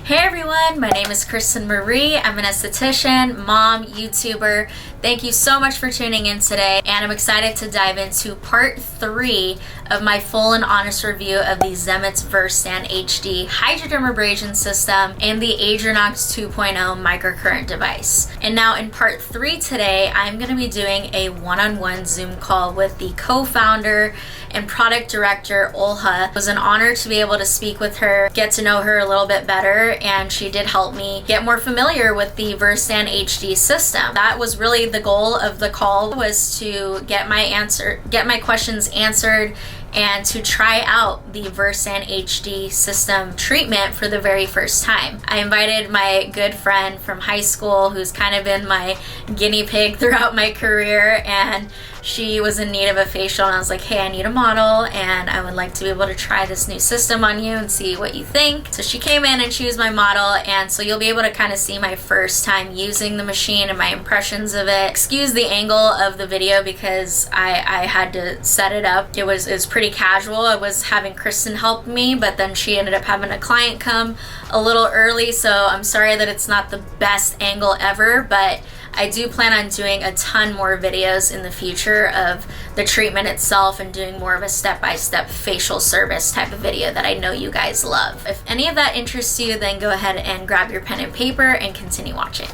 Hey everyone, my name is Kristen Marie. I'm an esthetician, mom, YouTuber. Thank you so much for tuning in today, and I'm excited to dive into part 3 of my full and honest review of the Zemits Verstand HD Hydrodermabrasion system and the Adrenox 2.0 microcurrent device. And now in part 3 today, I'm going to be doing a one-on-one Zoom call with the co-founder and product director, Olha. It was an honor to be able to speak with her, get to know her a little bit better, and she did help me get more familiar with the Verstand HD system. That was really the goal of the call, was to get my questions answered and to try out the Verstand HD system treatment for the very first time. I invited my good friend from high school, who's kind of been my guinea pig throughout my career, and she was in need of a facial, and I was like, hey, I need a model and I would like to be able to try this new system on you and see what you think. So she came in and she was my model, and so you'll be able to kind of see my first time using the machine and my impressions of it. Excuse the angle of the video because I had to set it up. It was pretty casual. I was having Kristen help me, but then she ended up having a client come a little early, so I'm sorry that it's not the best angle ever, but I do plan on doing a ton more videos in the future of the treatment itself and doing more of a step-by-step facial service type of video that I know you guys love. If any of that interests you, then go ahead and grab your pen and paper and continue watching.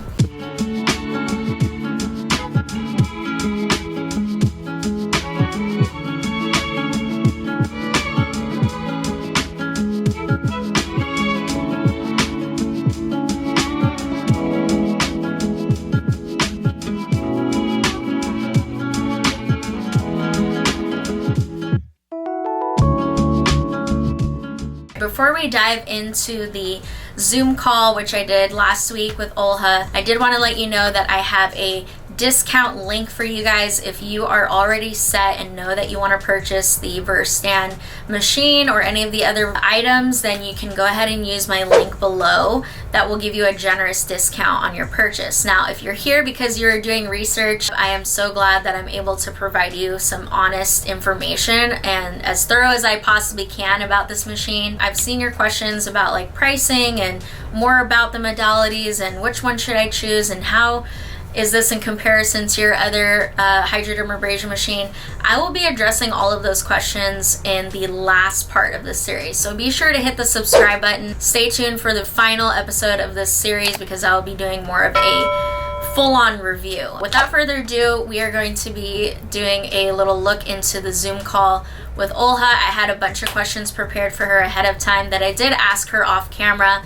Before we dive into the Zoom call, which I did last week with Olha, I did want to let you know that I have a discount link for you guys. If you are already set and know that you want to purchase the Verstand machine or any of the other items, then you can go ahead and use my link below. That will give you a generous discount on your purchase. Now, if you're here because you're doing research, I am so glad that I'm able to provide you some honest information and as thorough as I possibly can about this machine. I've seen your questions about like pricing and more about the modalities and which one should I choose and how is this in comparison to your other hydrodermabrasion machine. I will be addressing all of those questions in the last part of this series. So be sure to hit the subscribe button. Stay tuned for the final episode of this series because I will be doing more of a full-on review. Without further ado, we are going to be doing a little look into the Zoom call with Olha. I had a bunch of questions prepared for her ahead of time that I did ask her off camera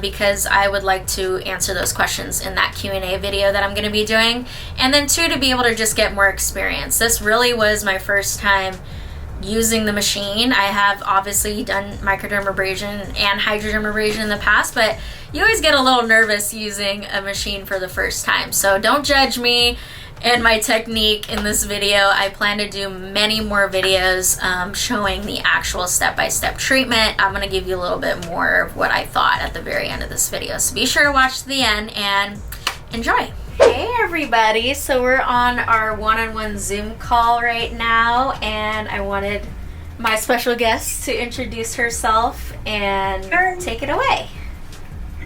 because I would like to answer those questions in that Q&A video that I'm going to be doing. And then 2, to be able to just get more experience. This really was my first time using the machine. I have obviously done microdermabrasion and hydrodermabrasion in the past, but you always get a little nervous using a machine for the first time. So don't judge me and my technique in this video. I plan to do many more videos showing the actual step-by-step treatment. I'm going to give you a little bit more of what I thought at the very end of this video. So be sure to watch to the end and enjoy. Hey everybody, so we're on our one-on-one Zoom call right now, and I wanted my special guest to introduce herself and take it away.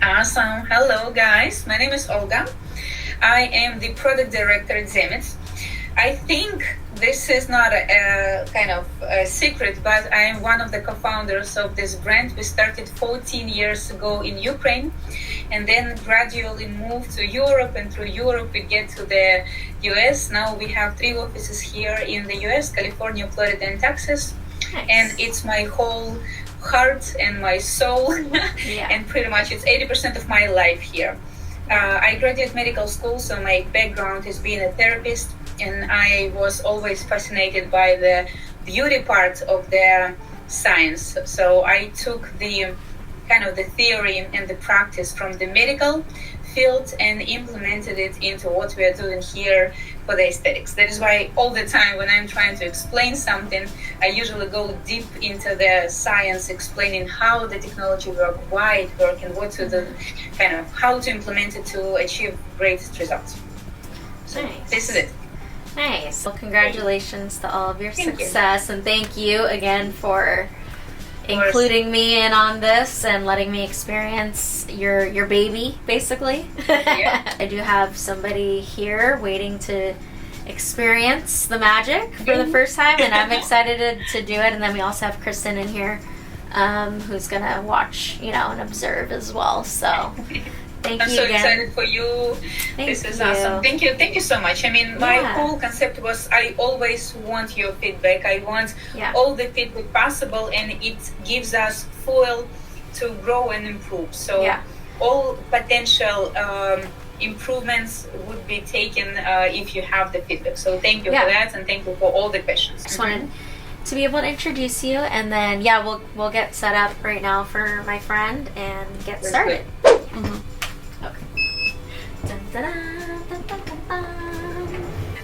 Awesome. Hello guys, my name is Olga. I am the product director at Zemits. I think this is not a kind of a secret, but I am one of the co-founders of this brand. We started 14 years ago in Ukraine and then gradually moved to Europe, and through Europe we get to the US. Now we have 3 offices here in the US, California, Florida, and Texas. Nice. And it's my whole heart and my soul. Yeah. And pretty much it's 80% of my life here. I graduated medical school, so my background is being a therapist, and I was always fascinated by the beauty part of the science. So I took the kind of the theory and the practice from the medical field and implemented it into what we are doing here for the aesthetics. That is why all the time when I'm trying to explain something, I usually go deep into the science, explaining how the technology works, why it works, and what to do, kind of how to implement it to achieve great results. So nice. This is it. Nice. Well, congratulations to all of your success, and thank you again for including me in on this and letting me experience your baby, basically. Yeah. I do have somebody here waiting to experience the magic for the first time, and I'm excited to do it. And then we also have Kristen in here, who's gonna watch, and observe as well. So thank I'm you so again. excited for you. This is awesome. Thank you so much. I mean, my whole concept was I always want your feedback. I want all the feedback possible, and it gives us fuel to grow and improve. So all potential improvements would be taken if you have the feedback. So thank you for that, and thank you for all the questions. Just wanted to be able to introduce you, and then we'll get set up right now for my friend and get started.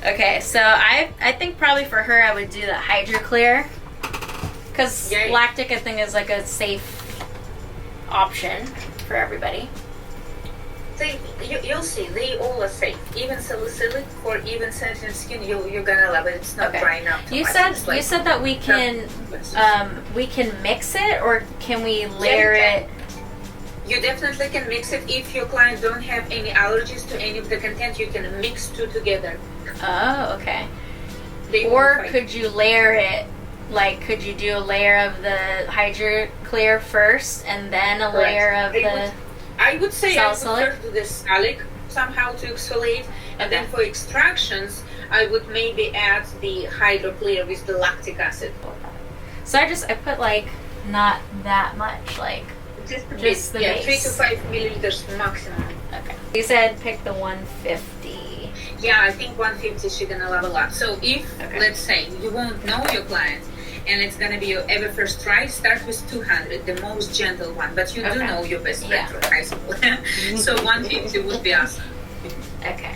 Okay, so I think probably for her I would do the Hydro Clear, because lactic I think is like a safe option for everybody. You'll see, they all are safe. Even salicylic for even sensitive skin, you're gonna love it. It's not drying up too much. You said that we can mix it, or can we layer it? You definitely can mix it. If your client don't have any allergies to any of the content, you can mix two together. Oh, okay. Or could you layer it? Like, could you do a layer of the Hydro Clear first, and then a layer of the? I would say I salicylic? prefer to do the salicylic somehow to exfoliate, and then for extractions, I would maybe add the Hydro Clear with the lactic acid. So I put like not that much, like just the base. 3 to 5 milliliters maximum. Okay. You said pick the 150. Yeah, I think 150 she's gonna love a lot. So if let's say you won't know your client, and it's gonna be your ever first try, start with 200, the most gentle one. But you do know your best friend from high school. So 150 would be awesome. Okay.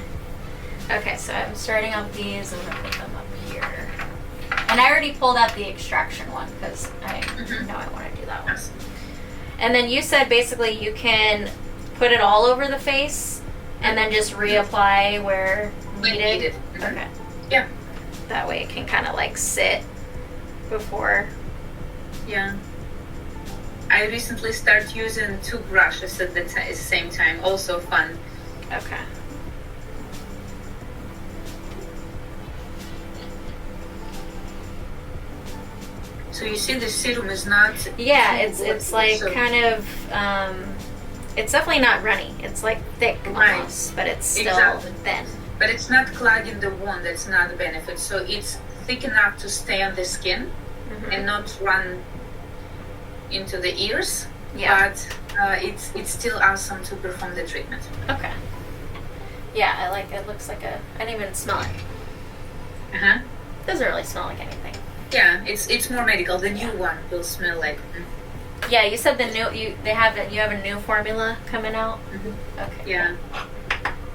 Okay, so I'm starting off these. I'm gonna put them up here. And I already pulled out the extraction one because I know I want to do that one. Awesome. And then you said basically you can put it all over the face and then just reapply where needed. Okay. Yeah. That way it can kind of like sit before. Yeah. I recently started using 2 brushes at the same time. Also fun. Okay. So you see the serum is not... Yeah, it's like kind of... it's definitely not runny. It's like thick almost, but it's still thin. But it's not clogging the wound. That's not the benefit. So it's thick enough to stay on the skin and not run into the ears. Yeah. But it's still awesome to perform the treatment. Okay. Yeah, I like it. Looks like a... I didn't even smell it. Uh-huh. Doesn't really smell like anything. Yeah, it's more medical. The new one will smell like... Yeah, you said you have a new formula coming out? Okay. Yeah.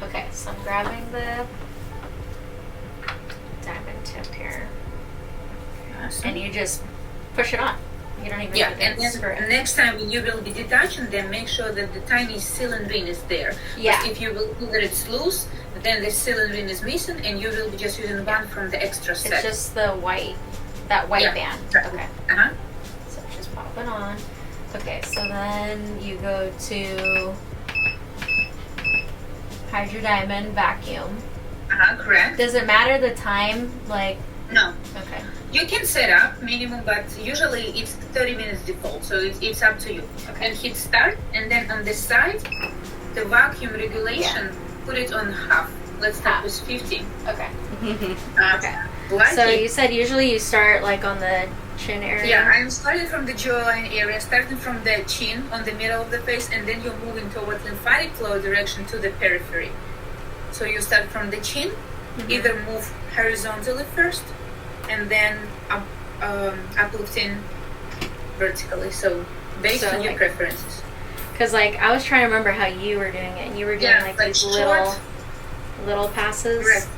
Okay, so I'm grabbing the diamond tip here. Awesome. And you just push it on. You don't even need to and then next time when you will be detaching them, make sure that the tiny sealing ring is there. Yeah. If you will feel that it's loose, then the sealing ring is missing, and you will be just using one from the extra set. It's just the white, that white band. Exactly. Okay. So just pop it on. Okay, so then you go to Hydro Diamond Vacuum. Correct. Does it matter the time? Like... No. Okay. You can set up minimum, but usually it's 30 minutes default, so it's up to you. Okay. And hit start, and then on the side, the vacuum regulation, put it on half. Let's start with 50. Okay. Okay. So you said usually you start like on the chin area? Yeah, I'm starting from the jawline area, starting from the chin on the middle of the face, and then you're moving toward lymphatic flow direction to the periphery. So you start from the chin, either move horizontally first, and then uplifting vertically. So based on your preferences. Because like I was trying to remember how you were doing it. You were doing like these short, little passes. Correct.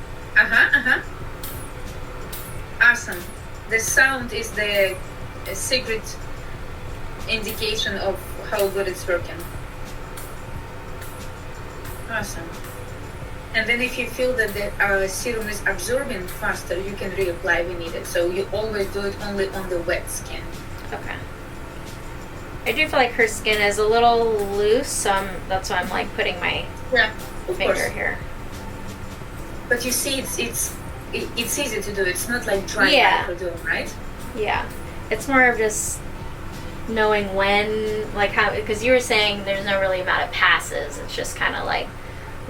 Awesome. The sound is the secret indication of how good it's working. Awesome. And then if you feel that the serum is absorbing faster, you can reapply when needed. So you always do it only on the wet skin. Okay. I do feel like her skin is a little loose, so that's why I'm like putting my finger here. But you see, it's easy to do. It's not like dry like we're doing, right? Yeah. It's more of just knowing when, like how, because you were saying there's no really amount of passes. It's just kind of like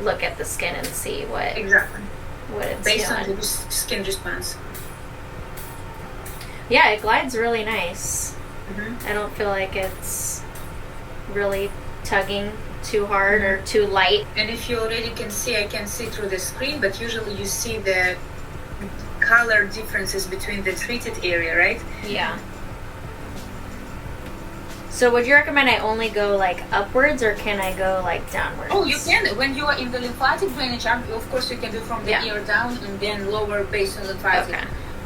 look at the skin and see what it's based doing. on the skin response. Yeah, it glides really nice. Mm-hmm. I don't feel like it's really tugging too hard or too light. And if you already can see, I can see through the screen, but usually you see the color differences between the treated area, right? Yeah. So would you recommend I only go like upwards, or can I go like downwards? Oh, you can. When you are in the lymphatic drainage, of course you can do from the ear down and then lower based on lymphatic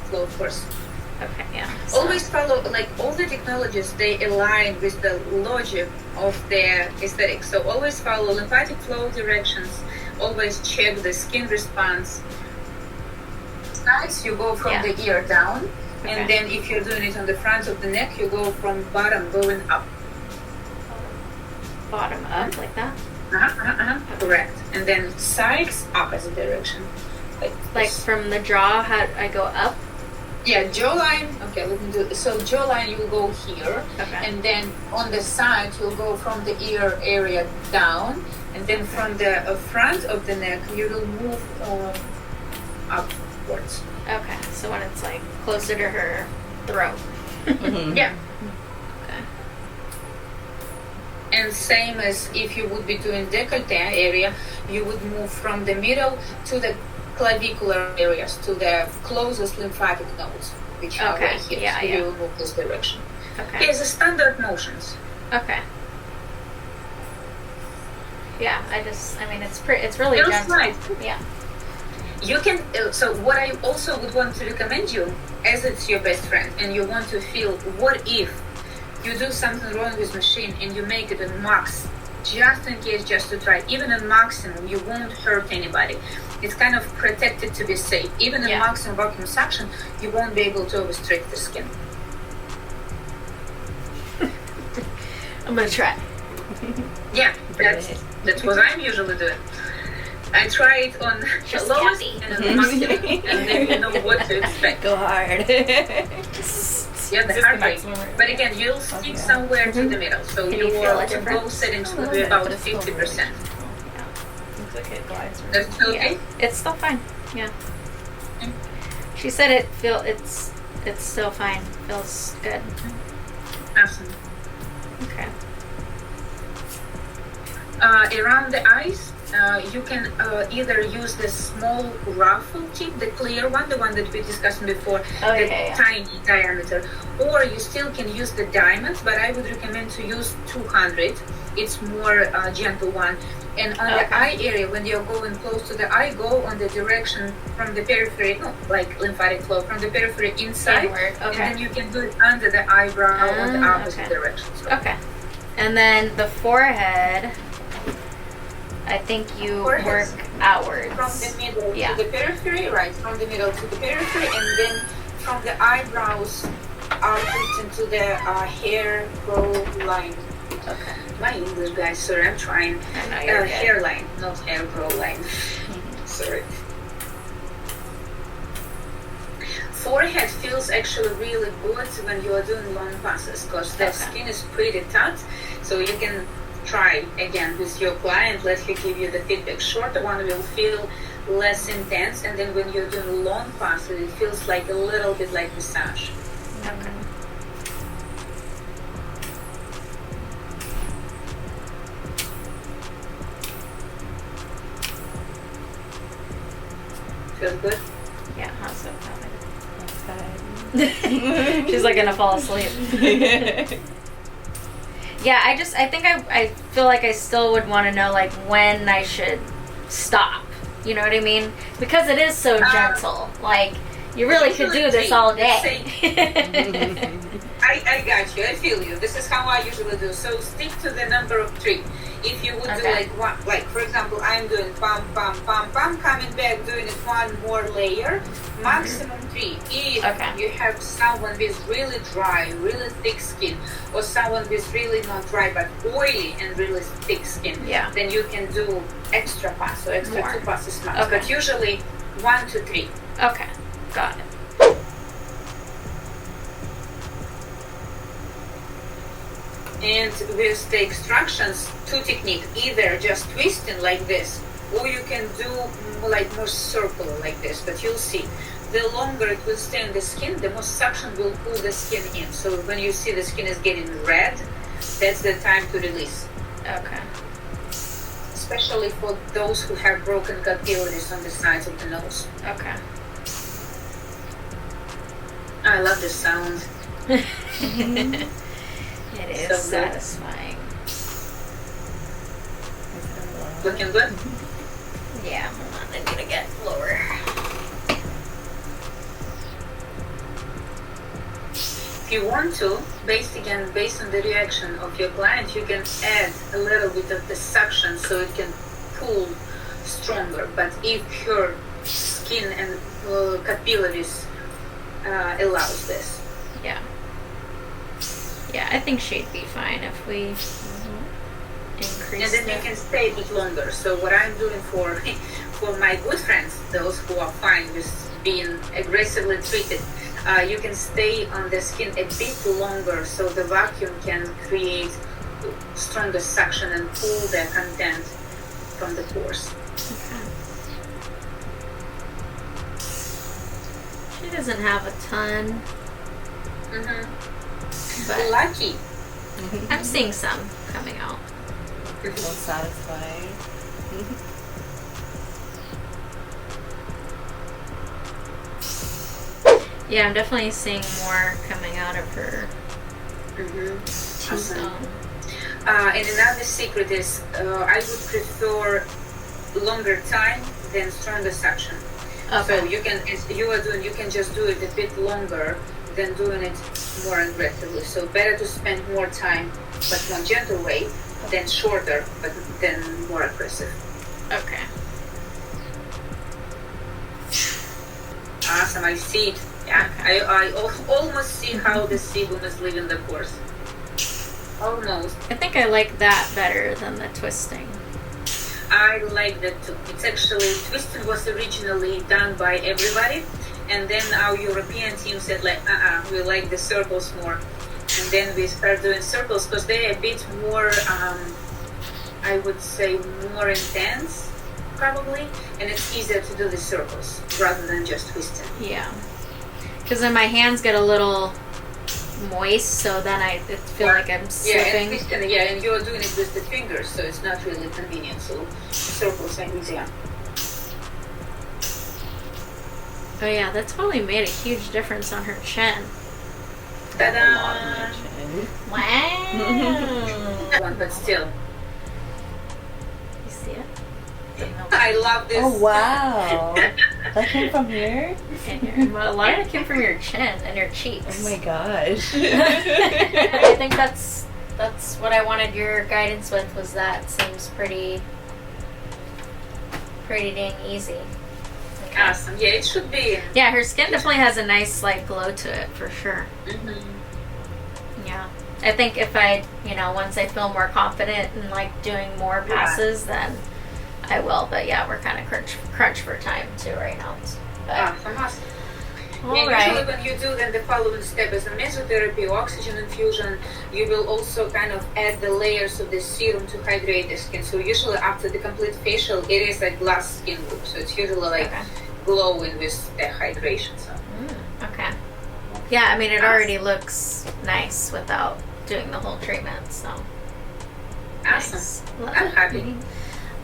flow, of course. Okay, yeah. So. Always follow, like all the technologies, they align with the logic of their aesthetics. So always follow lymphatic flow directions. Always check the skin response. Sides, you go from the ear down. And then if you're doing it on the front of the neck, you go from bottom going up. Bottom up, like that? Correct. And then sides, opposite direction. Like from the jaw, how I go up? Yeah, jawline. Okay, let me do it. So jawline, you'll go here. Okay. And then on the side, you'll go from the ear area down. And then from the front of the neck, you will move upwards. Okay, so when it's like closer to her throat. Yeah. Okay. And same as if you would be doing décolleté area, you would move from the middle to the clavicular areas, to the closest lymphatic nodes, which are right here. Yeah, so you will move this direction. Okay. It's a standard motions. Okay. Yeah, I mean, it's really gentle. Right. Yeah. You can, so what I also would want to recommend you, as it's your best friend, and you want to feel, what if you do something wrong with machine and you make it on max, just in case, just to try. Even on maximum, you won't hurt anybody. It's kind of protected to be safe. Even in maximum vacuum suction, you won't be able to restrict the skin. I'm gonna try. Yeah, that's what I'm usually doing. I try it on lowest and on maximum, and then you know what to expect. Go hard. The heart rate. But again, you'll stick somewhere to the middle, so your goal settings will be about 50%. Yeah. Looks like it glides. That's still okay? Yeah. It's still fine. Yeah. She said it's still fine. Feels good. Awesome. Okay. Around the eyes, you can either use the small ruffle tip, the clear one, the one that we discussed before, tiny diameter, or you still can use the diamonds, but I would recommend to use 200. It's more gentle one. And on the eye area, when you're going close to the eye, go on the direction from the periphery, like lymphatic flow, from the periphery inside, and then you can do it under the eyebrow on the opposite direction. So. Okay. And then the forehead, I think you work outwards. From the middle to the periphery, right, from the middle to the periphery, and then from the eyebrows outwards into the hair grow line. Okay. My English, guys, sorry, I'm trying. I know hairline, not hair grow line. Sorry. Forehead feels actually really good when you are doing long passes, because the skin is pretty taut, so you can try again with your client, let her give you the feedback. Shorter one will feel less intense, and then when you're doing long passes, it feels like a little bit like massage. Okay. Feels good? Yeah, hot soap good. She's like gonna fall asleep. Yeah, I think I feel like I still would want to know like when I should stop. You know what I mean? Because it is so gentle. Like you really could do this all day. I got you. I feel you. This is how I usually do. So stick to the number of 3. If you would do Okay. like one, like for example, I'm doing pump, pump, pump, pump, coming back, doing it one more layer, maximum 3. If Okay. you have someone with really dry, really thick skin, or someone with really not dry but oily and really thick skin, Yeah. then you can do extra pass, so extra More. 2 passes max. Okay. But usually 1 to 3. Okay. Got it. And with the extractions, 2 technique, either just twisting like this, or you can do like more circular like this, but you'll see. The longer it will stay on the skin, the more suction will pull the skin in. So when you see the skin is getting red, that's the time to release. Okay. Especially for those who have broken capillaries on the sides of the nose. Okay. I love the sound. It is So good. satisfying. Looking good? Yeah, hold on. I need to get lower. If you want to, based on the reaction of your client, you can add a little bit of the suction so it can pull stronger. But if her skin and capillaries allows this. Yeah. Yeah, I think she'd be fine if we increase And then you can stay a bit longer. So what I'm doing for my good friends, those who are fine with being aggressively treated, you can stay on the skin a bit longer so the vacuum can create stronger suction and pull the content from the pores. Okay. She doesn't have a ton, but Lucky. I'm seeing some coming out. So satisfying. Yeah, I'm definitely seeing more coming out of her Awesome. T-zone. And another secret is I would prefer longer time than stronger suction. So Okay. you can, as you are doing, you can just do it a bit longer than doing it more aggressively. So better to spend more time, but more gentle way, than shorter, but then more aggressive. Okay. Awesome, I see it. Yeah, I almost see how the sebum is leaving the pores. Almost. I think I like that better than the twisting. I like that too. It's actually, twisting was originally done by everybody, and then our European team said like, we like the circles more. And then we start doing circles because they're a bit more, I would say, more intense, probably, and it's easier to do the circles rather than just twisting. Yeah. Because then my hands get a little moist, so then I feel like I'm Yeah, and slipping. twisting, yeah, and you're doing it with the fingers, so it's not really convenient. So circles are easier. Oh yeah, that's probably made a huge difference on her chin. Ta-da! Wow. But still, You see it? I love this. Oh wow! That came from here? And a lot of it came from your chin and your Oh cheeks. my gosh. I think that's what I wanted your guidance with, was that seems pretty dang easy. Okay. Awesome. Yeah, it should be. Yeah, her skin definitely has a nice like glow to it for sure. Yeah. I think if I, once I feel more confident in like doing more passes, then I will. But yeah, we're kind of crunch for time too right now. But, Awesome. all And right. usually when you do then the following step is a mesotherapy or oxygen infusion, you will also kind of add the layers of the serum to hydrate the skin. So usually after the complete facial, it is a glass skin look. So it's usually like glowing with the hydration. So. Okay. Yeah, I mean, it already looks nice without doing the whole treatment, so. Awesome. Nice. Love I'm it. happy.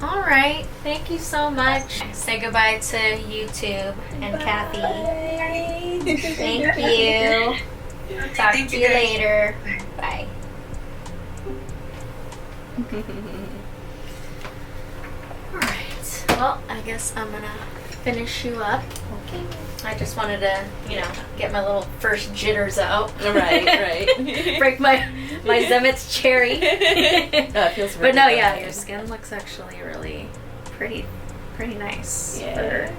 All right. Thank you so much. Say goodbye to YouTube and Kathy. Thank you. Talk Thank to you, you guys. later. Bye. All right. Well, I guess I'm gonna finish you up. Okay. I just wanted to, you know, get my little first jitters out. Right. Break my Zemits cherry. That feels really But no, good. yeah, your skin looks actually really pretty nice. Yeah.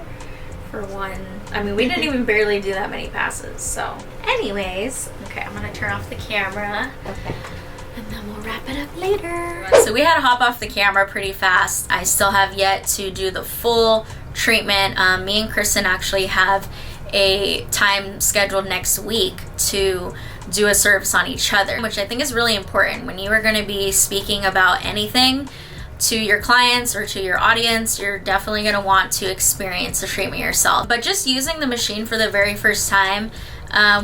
For one. I mean, we didn't even barely do that many passes. So, anyways, okay, I'm gonna turn off the camera. Okay. And then we'll wrap it up later. So we had to hop off the camera pretty fast. I still have yet to do the full treatment. Me and Kristen actually have a time scheduled next week to do a service on each other, which I think is really important. When you are going to be speaking about anything to your clients or to your audience, you're definitely going to want to experience the treatment yourself. But just using the machine for the very first time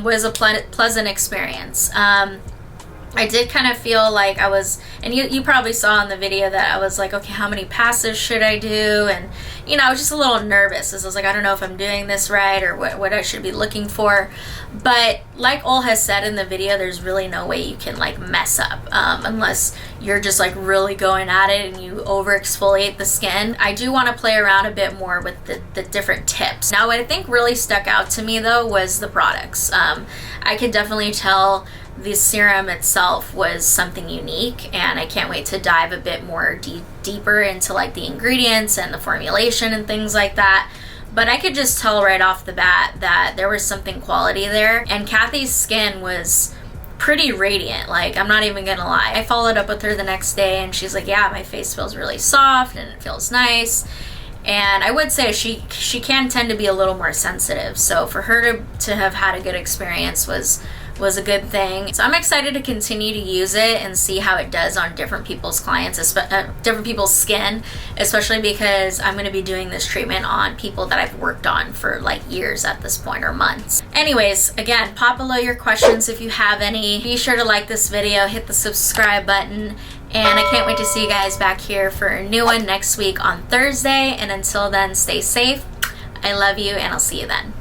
was a pleasant experience. I did kind of feel like I was, and you probably saw in the video that I was like, okay, how many passes should I do? And, you know, I was just a little nervous as I was like, I don't know if I'm doing this right or what I should be looking for. But like Ol has said in the video, there's really no way you can like mess up unless you're just like really going at it and you over exfoliate the skin. I do want to play around a bit more with the different tips. Now, what I think really stuck out to me though was the products. I could definitely tell the serum itself was something unique, and I can't wait to dive a bit more deeper into like the ingredients and the formulation and things like that. But I could just tell right off the bat that there was something quality there, and Kathy's skin was pretty radiant. Like, I'm not even gonna lie. I followed up with her the next day and she's like, yeah, my face feels really soft and it feels nice. And I would say she can tend to be a little more sensitive, so for her to have had a good experience was a good thing. So I'm excited to continue to use it and see how it does on different people's clients, different people's skin, especially because I'm going to be doing this treatment on people that I've worked on for like years at this point, or months. Anyways, again, pop below your questions if you have any. Be sure to like this video, hit the subscribe button, and I can't wait to see you guys back here for a new one next week on Thursday. And until then, stay safe. I love you, and I'll see you then.